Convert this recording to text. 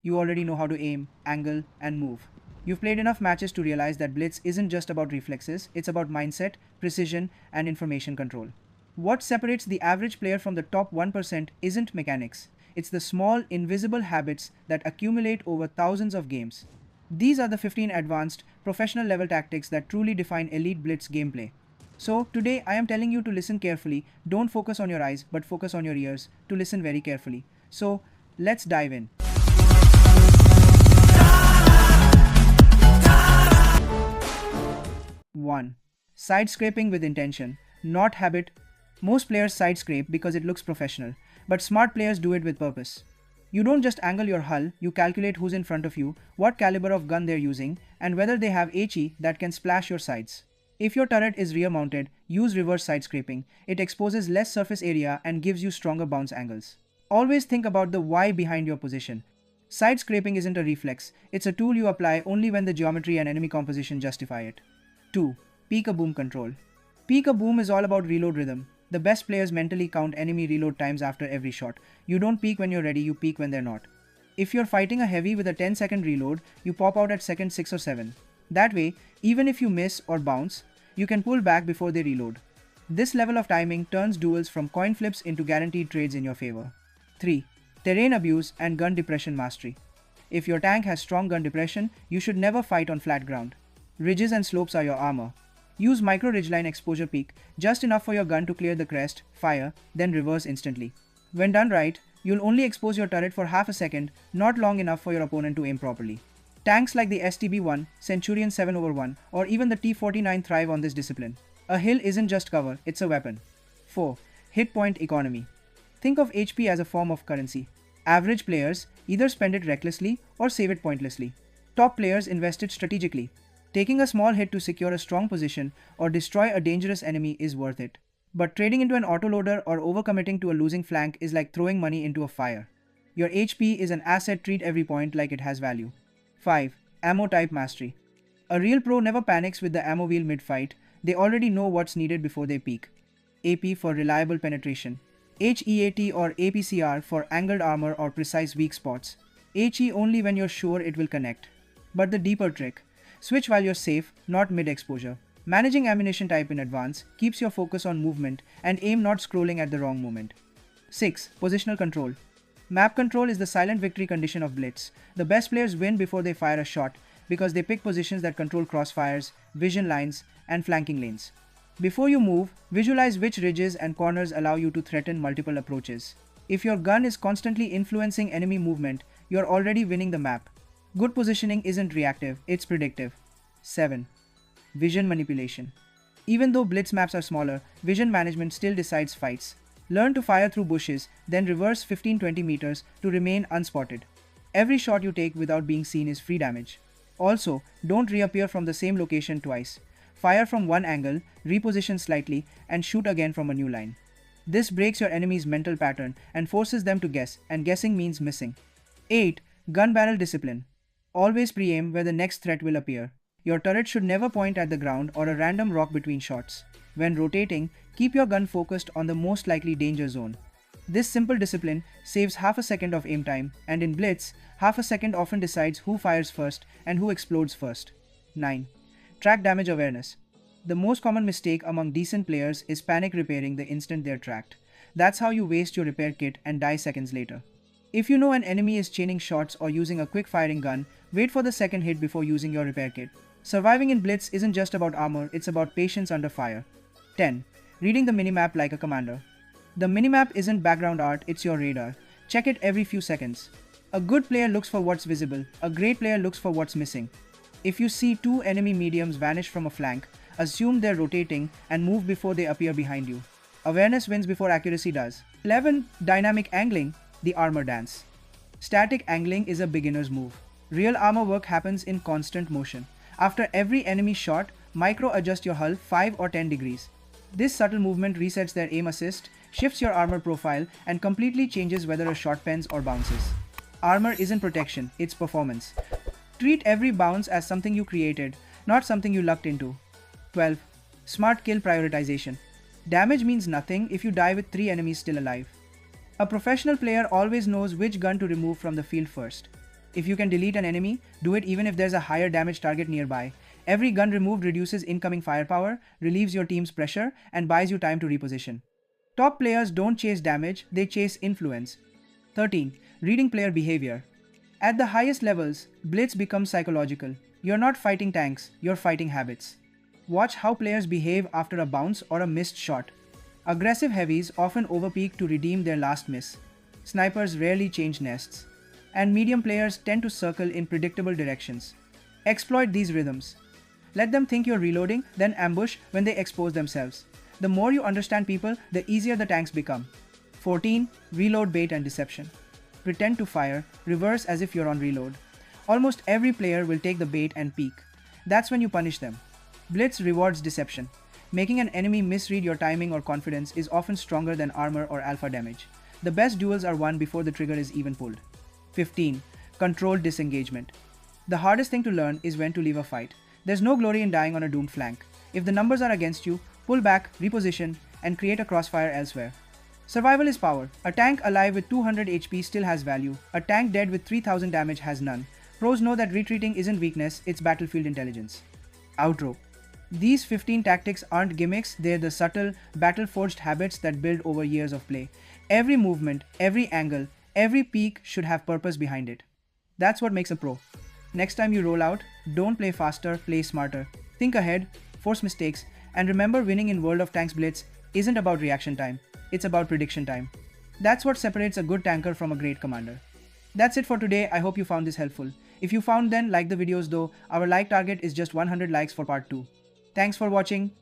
you already know how to aim, angle, and move. You've played enough matches to realize that Blitz isn't just about reflexes, it's about mindset, precision, and information control. What separates the average player from the top 1% isn't mechanics, it's the small, invisible habits that accumulate over thousands of games. These are the 15 advanced, professional level tactics that truly define elite Blitz gameplay. So, today I am telling you to listen carefully. Don't focus on your eyes, but focus on your ears to listen very carefully. So, let's dive in. 1. Side scraping with intention, not habit. Most players side scrape because it looks professional, but smart players do it with purpose. You don't just angle your hull, you calculate who's in front of you, what caliber of gun they're using, and whether they have HE that can splash your sides. If your turret is rear mounted, use reverse side scraping. It exposes less surface area and gives you stronger bounce angles. Always think about the why behind your position. Side scraping isn't a reflex, it's a tool you apply only when the geometry and enemy composition justify it. 2. Peek-a-boom control. Peek-a-boom is all about reload rhythm. The best players mentally count enemy reload times after every shot. You don't peek when you're ready, you peek when they're not. If you're fighting a heavy with a 10-second reload, you pop out at second 6 or 7. That way, even if you miss or bounce, you can pull back before they reload. This level of timing turns duels from coin flips into guaranteed trades in your favor. 3. Terrain abuse and gun depression mastery. If your tank has strong gun depression, you should never fight on flat ground. Ridges and slopes are your armor. Use micro ridgeline exposure peak, just enough for your gun to clear the crest, fire, then reverse instantly. When done right, you'll only expose your turret for half a second, not long enough for your opponent to aim properly. Tanks like the STB-1, Centurion 7/1, or even the T-49 thrive on this discipline. A hill isn't just cover, it's a weapon. 4. Hit point economy. Think of HP as a form of currency. Average players either spend it recklessly or save it pointlessly. Top players invest it strategically. Taking a small hit to secure a strong position or destroy a dangerous enemy is worth it. But trading into an autoloader or overcommitting to a losing flank is like throwing money into a fire. Your HP is an asset, treat every point like it has value. 5. Ammo type mastery. A real pro never panics with the ammo wheel mid-fight, they already know what's needed before they peak. AP for reliable penetration. HEAT or APCR for angled armor or precise weak spots. HE only when you're sure it will connect. But the deeper trick. Switch while you're safe, not mid-exposure. Managing ammunition type in advance keeps your focus on movement and aim not scrolling at the wrong moment. 6. Positional control. Map control is the silent victory condition of Blitz. The best players win before they fire a shot because they pick positions that control crossfires, vision lines, and flanking lanes. Before you move, visualize which ridges and corners allow you to threaten multiple approaches. If your gun is constantly influencing enemy movement, you're already winning the map. Good positioning isn't reactive, it's predictive. 7. Vision manipulation. Even though Blitz maps are smaller, vision management still decides fights. Learn to fire through bushes, then reverse 15-20 meters to remain unspotted. Every shot you take without being seen is free damage. Also, don't reappear from the same location twice. Fire from one angle, reposition slightly, and shoot again from a new line. This breaks your enemy's mental pattern and forces them to guess, and guessing means missing. 8. Gun barrel discipline. Always pre-aim where the next threat will appear. Your turret should never point at the ground or a random rock between shots. When rotating, keep your gun focused on the most likely danger zone. This simple discipline saves half a second of aim time, and in Blitz, half a second often decides who fires first and who explodes first. 9. Track damage awareness. The most common mistake among decent players is panic repairing the instant they're tracked. That's how you waste your repair kit and die seconds later. If you know an enemy is chaining shots or using a quick firing gun, wait for the second hit before using your repair kit. Surviving in Blitz isn't just about armor, it's about patience under fire. 10. Reading the minimap like a commander. The minimap isn't background art, it's your radar. Check it every few seconds. A good player looks for what's visible, a great player looks for what's missing. If you see two enemy mediums vanish from a flank, assume they're rotating and move before they appear behind you. Awareness wins before accuracy does. 11. Dynamic angling, the armor dance. Static angling is a beginner's move. Real armor work happens in constant motion. After every enemy shot, micro adjust your hull 5 or 10 degrees. This subtle movement resets their aim assist, shifts your armor profile, and completely changes whether a shot pens or bounces. Armor isn't protection, it's performance. Treat every bounce as something you created, not something you lucked into. 12. Smart kill prioritization. Damage means nothing if you die with 3 enemies still alive. A professional player always knows which gun to remove from the field first. If you can delete an enemy, do it even if there's a higher damage target nearby. Every gun removed reduces incoming firepower, relieves your team's pressure, and buys you time to reposition. Top players don't chase damage, they chase influence. 13. Reading player behavior. At the highest levels, Blitz becomes psychological. You're not fighting tanks, you're fighting habits. Watch how players behave after a bounce or a missed shot. Aggressive heavies often overpeak to redeem their last miss. Snipers rarely change nests. And medium players tend to circle in predictable directions. Exploit these rhythms. Let them think you're reloading, then ambush when they expose themselves. The more you understand people, the easier the tanks become. 14. Reload bait and deception. Pretend to fire, reverse as if you're on reload. Almost every player will take the bait and peek. That's when you punish them. Blitz rewards deception. Making an enemy misread your timing or confidence is often stronger than armor or alpha damage. The best duels are won before the trigger is even pulled. 15. Controlled disengagement. The hardest thing to learn is when to leave a fight. There's no glory in dying on a doomed flank. If the numbers are against you, pull back, reposition, and create a crossfire elsewhere. Survival is power. A tank alive with 200 HP still has value. A tank dead with 3000 damage has none. Pros know that retreating isn't weakness, it's battlefield intelligence. Outro. These 15 tactics aren't gimmicks, they're the subtle, battle-forged habits that build over years of play. Every movement, every angle, every peek should have purpose behind it. That's what makes a pro. Next time you roll out, don't play faster, play smarter. Think ahead, force mistakes, and remember, winning in World of Tanks Blitz isn't about reaction time, it's about prediction time. That's what separates a good tanker from a great commander. That's it for today. I hope you found this helpful. If you found, then like the videos though. Our like target is just 100 likes for part 2. Thanks for watching.